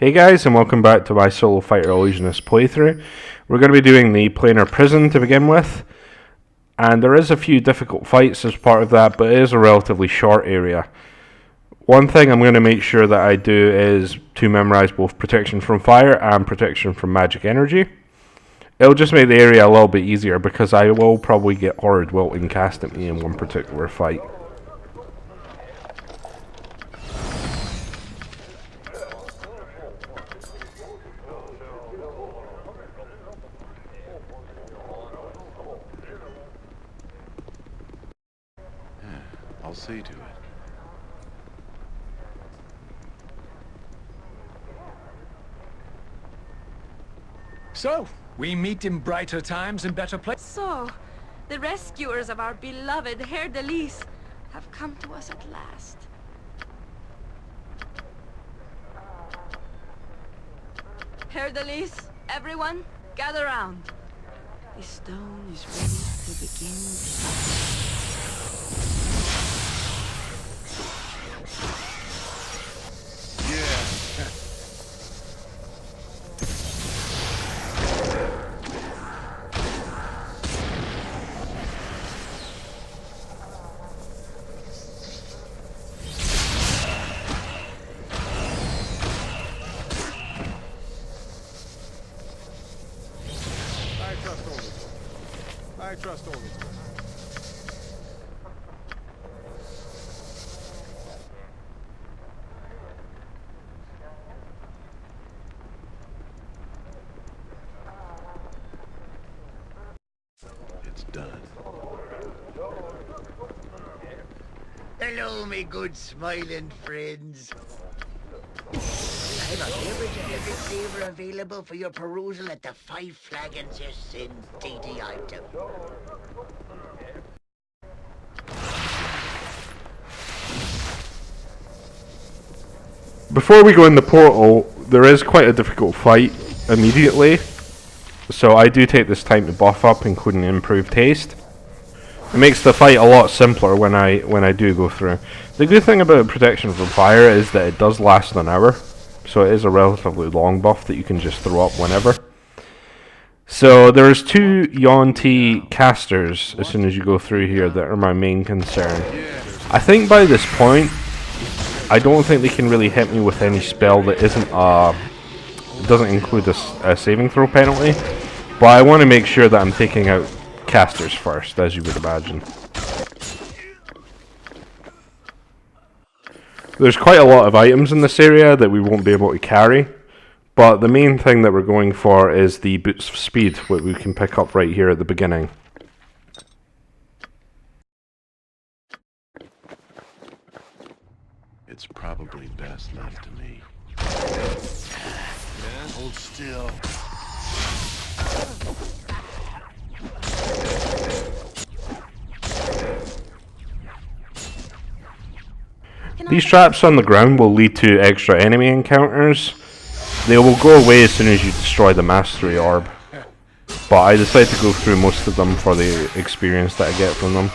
Hey guys, and welcome back to my solo fighter Illusionist playthrough. We're going to be doing the Planar prison to begin with, and there is a few difficult fights as part of that, but it is a relatively short area. One thing I'm going to make sure that I do is to memorize both protection from fire and protection from magic energy. It'll just make the area a little bit easier because I will probably get Horrid Wilting cast at me in one particular fight. I'll see to it. So, we meet in brighter times and better places. So, the rescuers of our beloved Herr de Lis have come to us at last. Herr de Lis, everyone, gather round. The stone is ready to begin. I trust only. It's done. Hello, me good smiling friends. I have every flavor available for your perusal at the 5 Flagons you send dainty item. Before we go in the portal, there is quite a difficult fight immediately, so I do take this time to buff up, including improved haste. It makes the fight a lot simpler when I do go through. The good thing about protection from fire is that it does last an hour, so it is a relatively long buff that you can just throw up whenever. So there's 2 Yuan-Ti casters as soon as you go through here that are my main concern. I think by this point, I don't think they can really hit me with any spell that isn't doesn't include a saving throw penalty, but I want to make sure that I'm taking out casters first, as you would imagine. There's quite a lot of items in this area that we won't be able to carry, but the main thing that we're going for is the boots of speed, which we can pick up right here at the beginning. It's probably best left to me. Yeah, hold still. These traps on the ground will lead to extra enemy encounters. They will go away as soon as you destroy the Mastery Orb, but I decided to go through most of them for the experience that I get from them.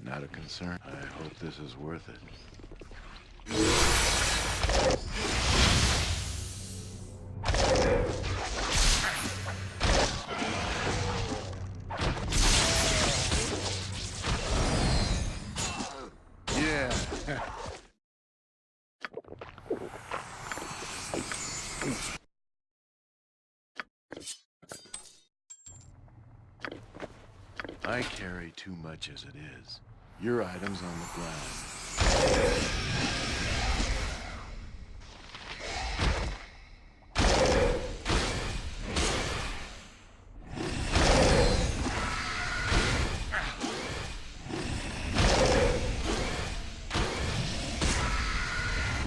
Not a concern. I hope this is worth it. Yeah. I carry too much as it is. Your items on the ground.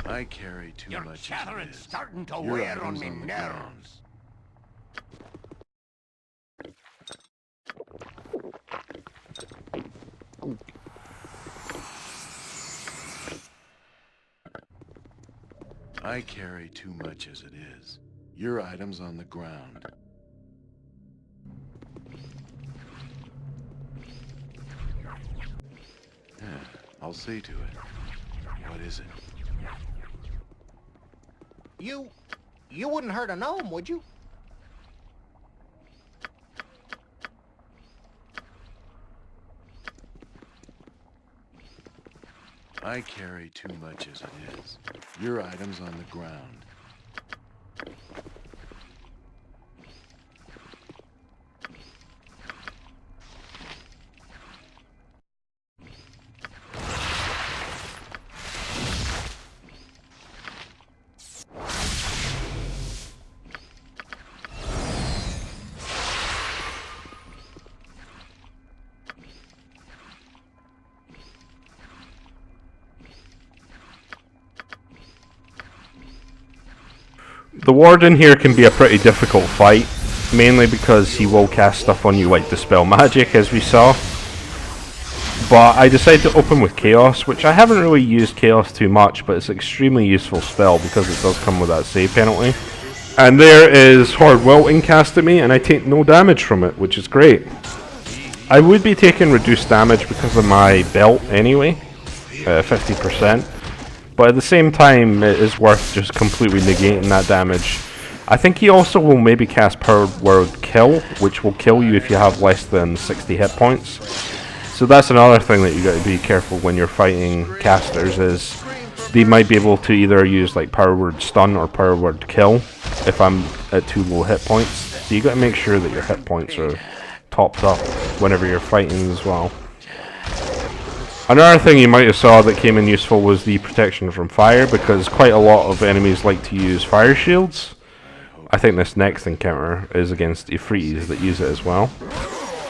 I carry too Your much chattering as it is. starting to Your wear on items me on the ground. nerves. I carry too much as it is. Your items on the ground. I'll see to it. What is it? You wouldn't hurt a gnome, would you? I carry too much as it is. Your item's on the ground. The warden here can be a pretty difficult fight, mainly because he will cast stuff on you like Dispel Magic, as we saw. But I decided to open with Chaos, which I haven't really used Chaos too much, but it's an extremely useful spell because it does come with that save penalty. And there is Horde Wilting cast at me, and I take no damage from it, which is great. I would be taking reduced damage because of my belt anyway, 50%. But at the same time, it is worth just completely negating that damage. I think he also will maybe cast Powered Word Kill, which will kill you if you have less than 60 hit points. So that's another thing that you got to be careful when you're fighting casters, is they might be able to either use like Power Word Stun or Power Word Kill if I'm at too low hit points. So you got to make sure that your hit points are topped up whenever you're fighting as well. Another thing you might have saw that came in useful was the protection from fire, because quite a lot of enemies like to use fire shields. I think this next encounter is against Ifritis that use it as well.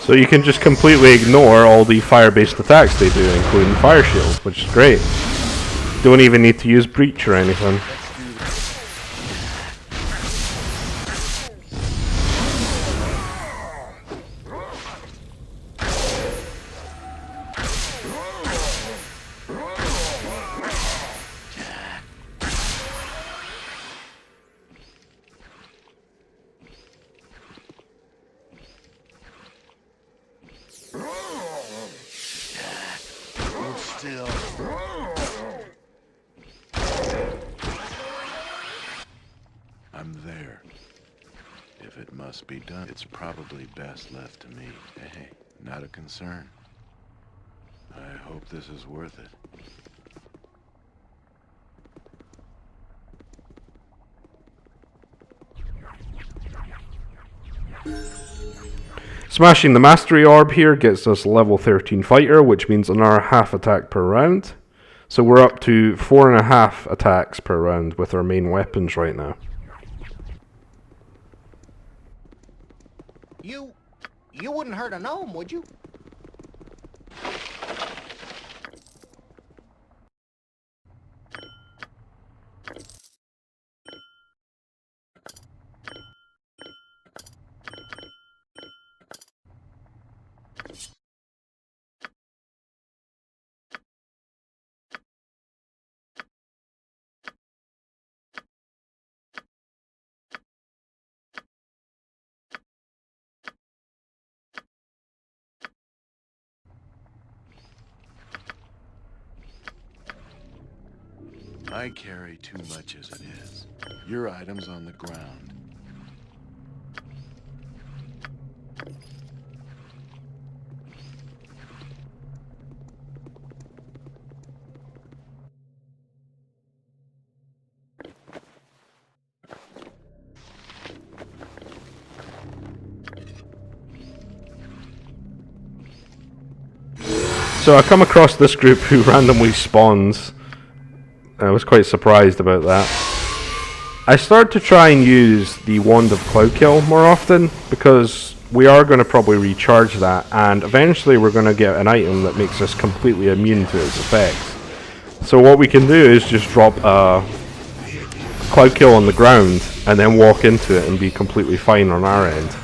So you can just completely ignore all the fire-based attacks they do, including fire shields, which is great. Don't even need to use breach or anything. I'm there. If it must be done, it's probably best left to me. Hey, not a concern. I hope this is worth it. Smashing the Mastery Orb here gets us level 13 fighter, which means another half attack per round. So we're up to 4.5 attacks per round with our main weapons right now. You wouldn't hurt a gnome, would you? I carry too much as it is. Your item's on the ground. So I come across this group who randomly spawns. I was quite surprised about that. I start to try and use the Wand of Cloudkill more often, because we are going to probably recharge that, and eventually we're going to get an item that makes us completely immune to its effects. So what we can do is just drop a Cloudkill on the ground, and then walk into it and be completely fine on our end.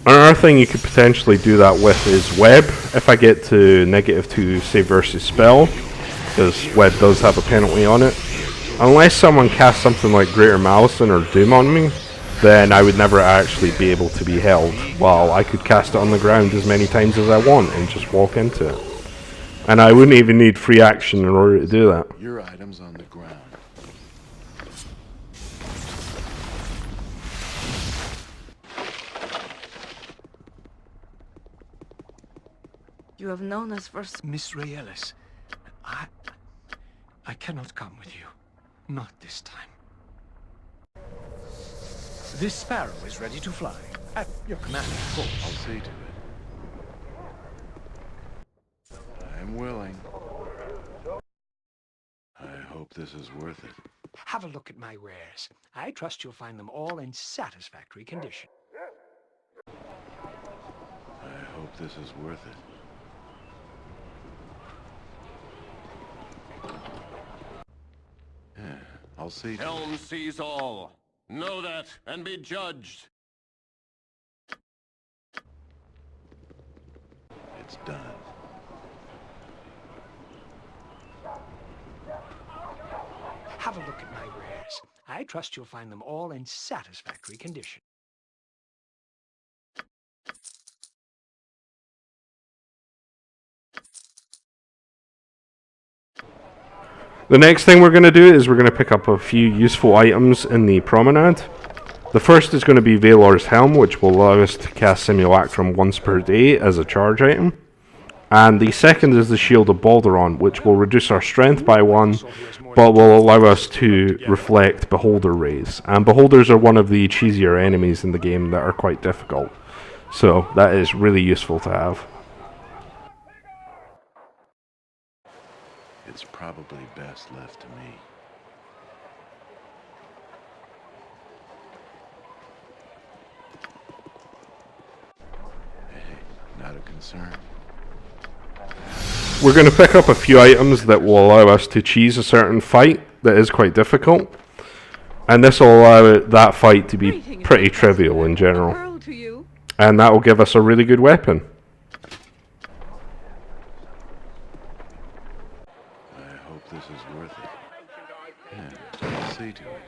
Another thing you could potentially do that with is Web, if I get to -2 save versus spell, because Web does have a penalty on it. Unless someone casts something like Greater Malison or Doom on me, then I would never actually be able to be held, while I could cast it on the ground as many times as I want and just walk into it. And I wouldn't even need free action in order to do that. Your item's on the ground. You have known us for Miss Raelis, I cannot come with you. Not this time. This sparrow is ready to fly. At your command, of I'll course. see to it. I'm willing. I hope this is worth it. Have a look at my wares. I trust you'll find them all in satisfactory condition. I hope this is worth it. Yeah, I'll see to it. Helm sees all. Know that and be judged. It's done. Have a look at my wares. I trust you'll find them all in satisfactory condition. The next thing we're going to do is we're going to pick up a few useful items in the promenade. The first is going to be Valor's Helm, which will allow us to cast Simulacrum once per day as a charge item. And the second is the Shield of Baldur, which will reduce our strength by 1, but will allow us to reflect Beholder Rays. And Beholders are one of the cheesier enemies in the game that are quite difficult. So that is really useful to have. It's probably best left to me. Hey, not a concern. We're going to pick up a few items that will allow us to cheese a certain fight that is quite difficult. And this will allow that fight to be pretty trivial in general. And that will give us a really good weapon. This is worth it. Yeah, I'll see to it.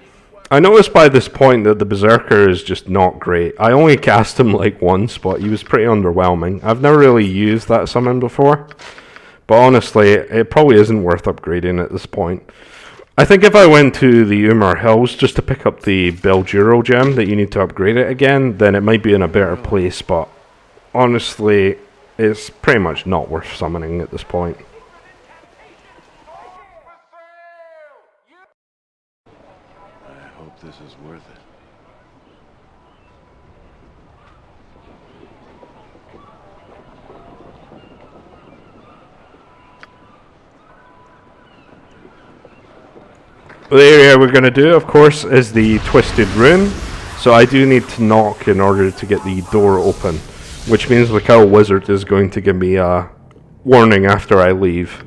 I noticed by this point that the Berserker is just not great. I only cast him like once, but he was pretty underwhelming. I've never really used that summon before, but honestly, it probably isn't worth upgrading at this point. I think if I went to the Umar Hills just to pick up the Baldur gem that you need to upgrade it again, then it might be in a better place, but honestly, it's pretty much not worth summoning at this point. This is worth it. The area we're going to do, of course, is the Twisted Rune. So I do need to knock in order to get the door open, which means the cow wizard is going to give me a warning after I leave.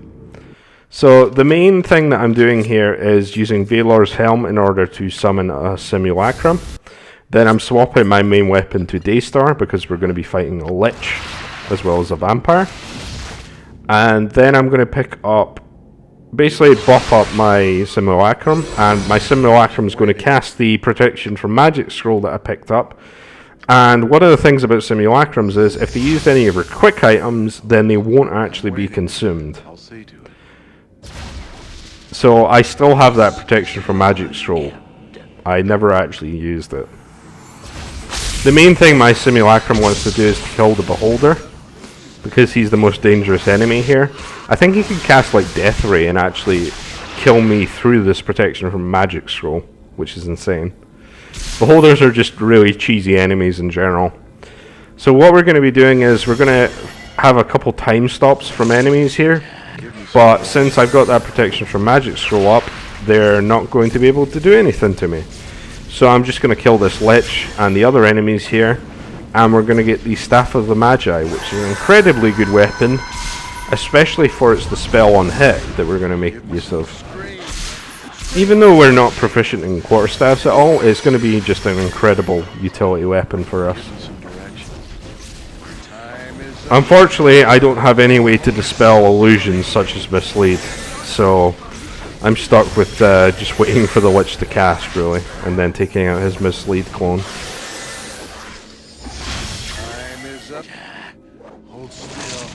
So the main thing that I'm doing here is using Valor's Helm in order to summon a Simulacrum. Then I'm swapping my main weapon to Daystar because we're going to be fighting a Lich as well as a Vampire. And then I'm going to pick up, basically buff up my Simulacrum, and my Simulacrum is going to cast the protection from Magic Scroll that I picked up. And one of the things about Simulacrums is if they use any of your quick items, then they won't actually be consumed. I'll see to it. So I still have that protection from Magic Scroll. I never actually used it. The main thing my Simulacrum wants to do is to kill the Beholder, because he's the most dangerous enemy here. I think he can cast like Death Ray and actually kill me through this protection from Magic Scroll, which is insane. Beholders are just really cheesy enemies in general. So what we're going to be doing is we're going to have a couple time stops from enemies here. But since I've got that protection from Magic Scroll up, they're not going to be able to do anything to me. So I'm just going to kill this Lich and the other enemies here, and we're going to get the Staff of the Magi, which is an incredibly good weapon, especially for it's the spell on hit that we're going to make use of. Even though we're not proficient in quarterstaffs at all, it's going to be just an incredible utility weapon for us. Unfortunately, I don't have any way to dispel illusions such as Mislead, so I'm stuck with just waiting for the Lich to cast, really, and then taking out his Mislead clone. Time is up. Hold still.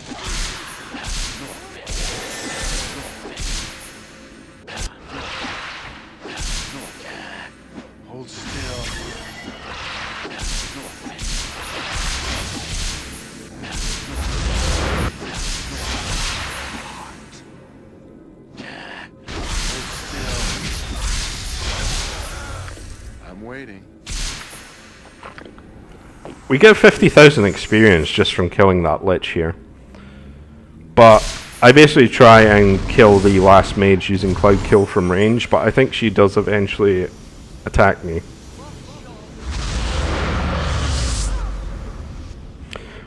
We get 50,000 experience just from killing that Lich here. But I basically try and kill the last mage using Cloud Kill from range, but I think she does eventually attack me.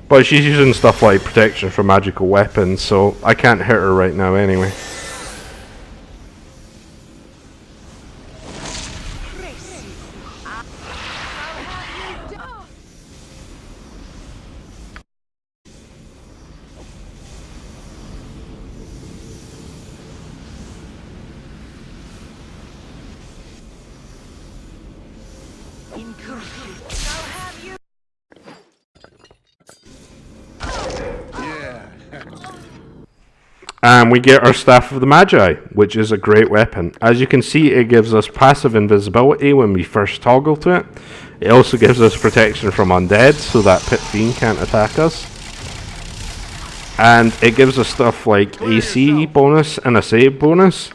But she's using stuff like protection from magical weapons, so I can't hit her right now anyway. And we get our Staff of the Magi, which is a great weapon. As you can see, it gives us passive invisibility when we first toggle to it. It also gives us protection from undead, so that Pit Fiend can't attack us. And it gives us stuff like AC bonus and a save bonus.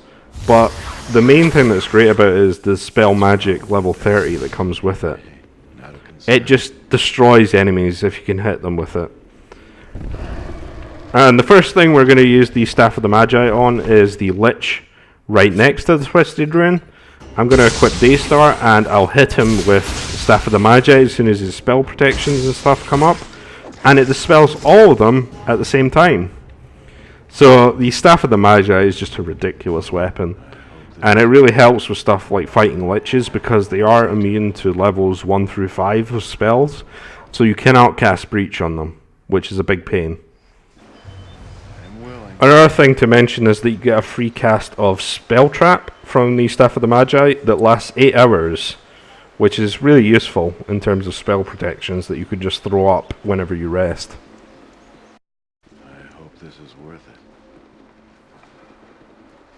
But the main thing that's great about it is the spell magic level 30 that comes with it. It just destroys enemies if you can hit them with it. And the first thing we're going to use the Staff of the Magi on is the Lich right next to the Twisted Rune. I'm going to equip Daystar and I'll hit him with Staff of the Magi as soon as his spell protections and stuff come up. And it dispels all of them at the same time. So the Staff of the Magi is just a ridiculous weapon. And it really helps with stuff like fighting Liches because they are immune to levels 1 through 5 of spells. So you cannot cast Breach on them, which is a big pain. Another thing to mention is that you get a free cast of Spell Trap from the Staff of the Magi that lasts 8 hours, which is really useful in terms of spell protections that you could just throw up whenever you rest. I hope this is worth it.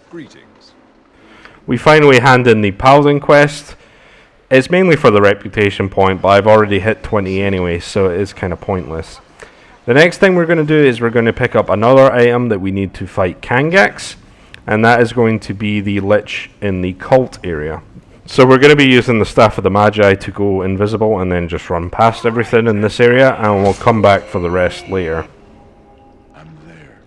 Greetings. We finally hand in the Paladin quest. It's mainly for the reputation point, but I've already hit 20 anyway, so it is kind of pointless. The next thing we're going to do is we're going to pick up another item that we need to fight Kangaxx, and that is going to be the Lich in the cult area. So we're going to be using the Staff of the Magi to go invisible and then just run past everything in this area, and we'll come back for the rest later. I'm there.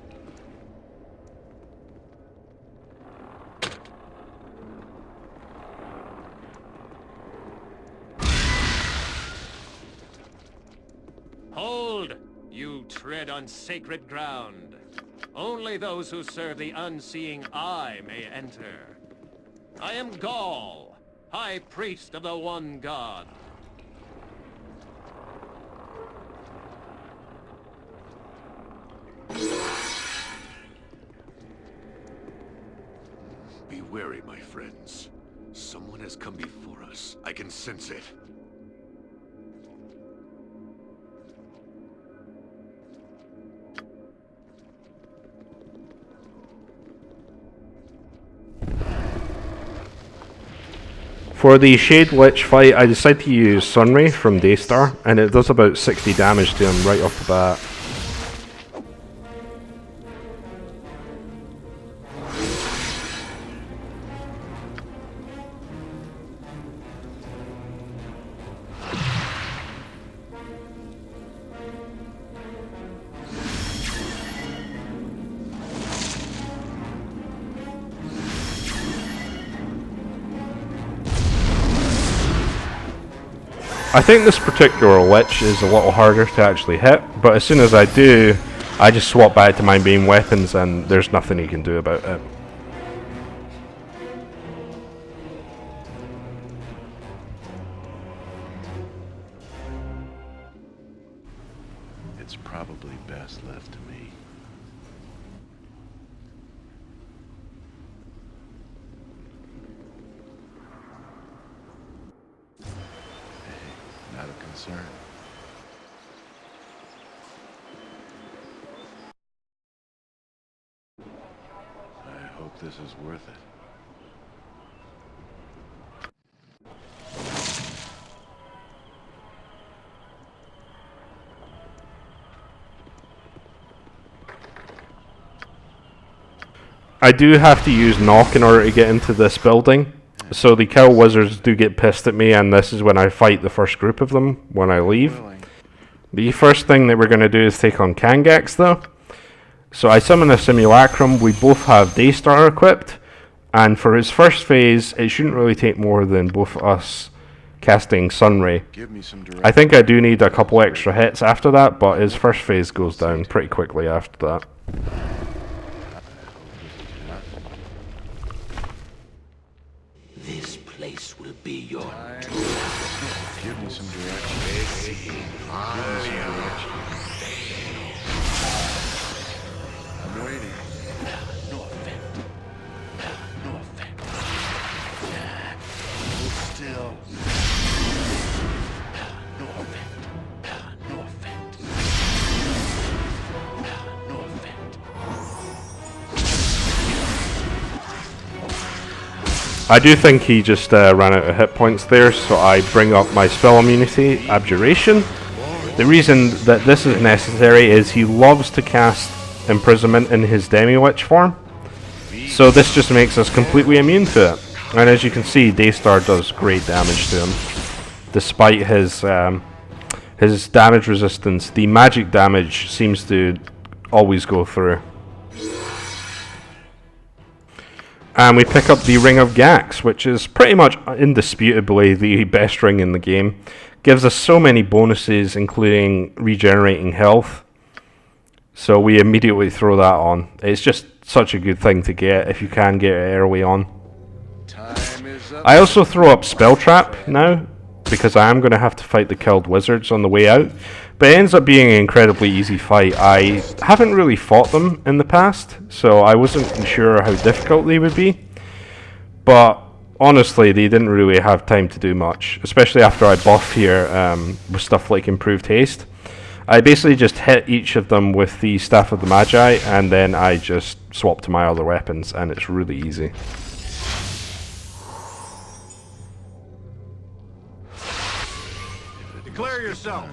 Hold! You tread on sacred ground. Only those who serve the unseeing eye may enter. I am Gaul, High Priest of the One God. Be wary, my friends. Someone has come before us. I can sense it. For the Shade Lich fight, I decided to use Sunray from Daystar, and it does about 60 damage to him right off the bat. I think this particular Lich is a little harder to actually hit, but as soon as I do, I just swap back to my main weapons and there's nothing you can do about it. It's probably best left to me. Not a concern. I hope this is worth it. I do have to use knock in order to get into this building. So the cow wizards do get pissed at me, and this is when I fight the first group of them when I leave. The first thing that we're going to do is take on Kangaxx though. So I summon a Simulacrum, we both have Daystar equipped, and for his first phase it shouldn't really take more than both of us casting Sunray. Give me some I think I do need a couple extra hits after that, but his first phase goes down pretty quickly after that. This place will be your Give me some direction. I'm waiting. no effect. No effect. Hold still. No effect. No effect. No effect. I do think he just ran out of hit points there, so I bring up my spell immunity, Abjuration. The reason that this is necessary is he loves to cast Imprisonment in his Demi-Lich form, so this just makes us completely immune to it. And as you can see, Daystar does great damage to him, despite his damage resistance. The magic damage seems to always go through. And we pick up the Ring of Gax, which is pretty much indisputably the best ring in the game. Gives us so many bonuses, including regenerating health. So we immediately throw that on. It's just such a good thing to get if you can get it early on. Time is up. I also throw up Spell Trap now, because I am going to have to fight the Killed Wizards on the way out. But it ends up being an incredibly easy fight. I haven't really fought them in the past, so I wasn't sure how difficult they would be. But honestly, they didn't really have time to do much, especially after I buff here with stuff like Improved Haste. I basically just hit each of them with the Staff of the Magi, and then I just swap to my other weapons, and it's really easy. Declare yourself.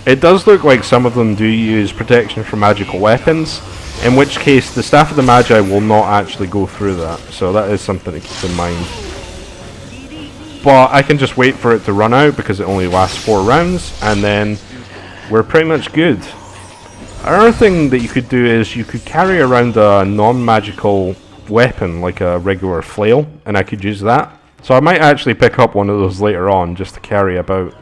It does look like some of them do use protection from magical weapons, in which case the Staff of the Magi will not actually go through that, so that is something to keep in mind. But I can just wait for it to run out because it only lasts 4 rounds, and then we're pretty much good. Another thing that you could do is you could carry around a non-magical weapon like a regular flail, and I could use that. So I might actually pick up one of those later on just to carry about.